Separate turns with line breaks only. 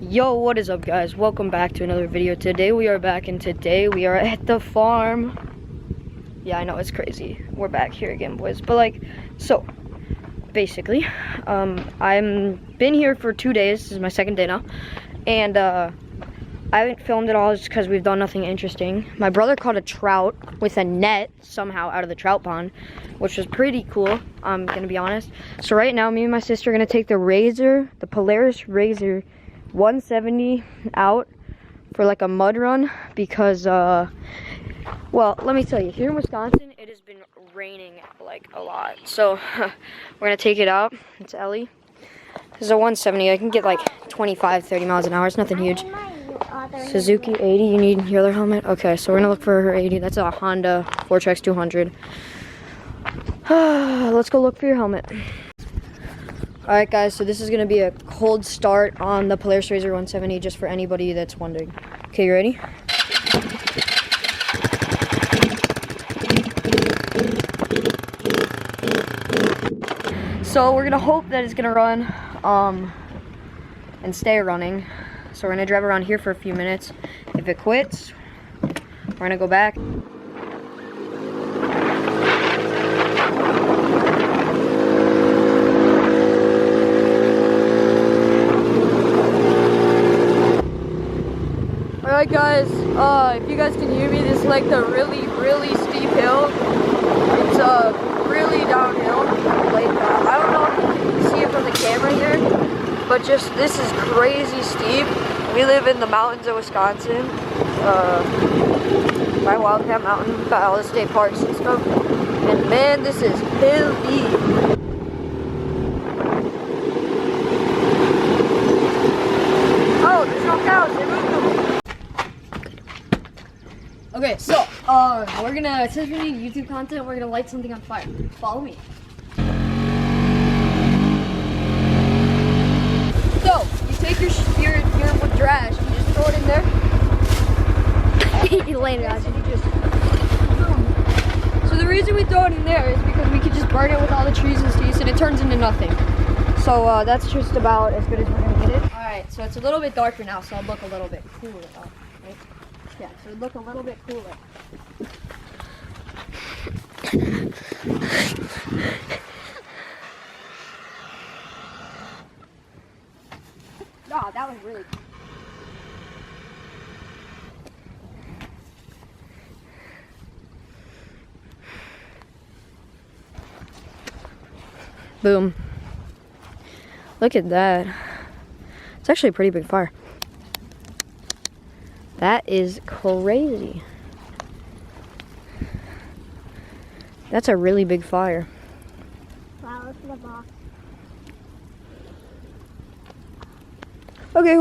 Yo, what is up, guys? Welcome back to another video. Today we are back, and today we are at the farm. Yeah, I know, it's crazy. We're back here again, boys. But so basically, I've been here for 2 days. This is my second day now, and I haven't filmed it all just because we've done nothing interesting. My brother caught a trout with a net somehow out of the trout pond, which was pretty cool, I'm gonna be honest. So right now, me and my sister are gonna take the Polaris Razor 170 out for like a mud run because well, let me tell you, here in Wisconsin it has been raining like a lot, so we're gonna take it out. It's Ellie. This is a 170. I can get like 25-30 miles an hour. It's nothing huge. Suzuki 80. You need your other helmet? Okay, so we're gonna look for her 80. That's a Honda 4Trax 200. Let's go look for your helmet. Alright guys, so this is going to be a cold start on the Polaris Razor 170, just for anybody that's wondering. Okay, you ready? So we're going to hope that it's going to run and stay running. So we're going to drive around here for a few minutes. If it quits, we're going to go back. Alright guys, if you guys can hear me, this is like the really steep hill. It's really downhill. Like I don't know if you can see it from the camera here, but just this is crazy steep. We live in the mountains of Wisconsin, by Wildcat Mountain, by all the state parks and stuff. And man, this is hilly. Oh, there's no cows. They moved them. Okay, so, we're gonna, since we need YouTube content, we're gonna light something on fire. Follow me. So, you take your trash, you just throw it in there. You landed on it, you just... So the reason we throw it in there is because we could just burn it with all the trees and stuff, and it turns into nothing. So, that's just about as good as we're gonna get it. Alright, so it's a little bit darker now, so I'll look a little bit cooler, right? Yeah, so it'd look a little bit cooler. No, that was really cool. Boom. Look at that. It's actually a pretty big fire. That is crazy. That's a really big fire. Wow, look at the box. Okay,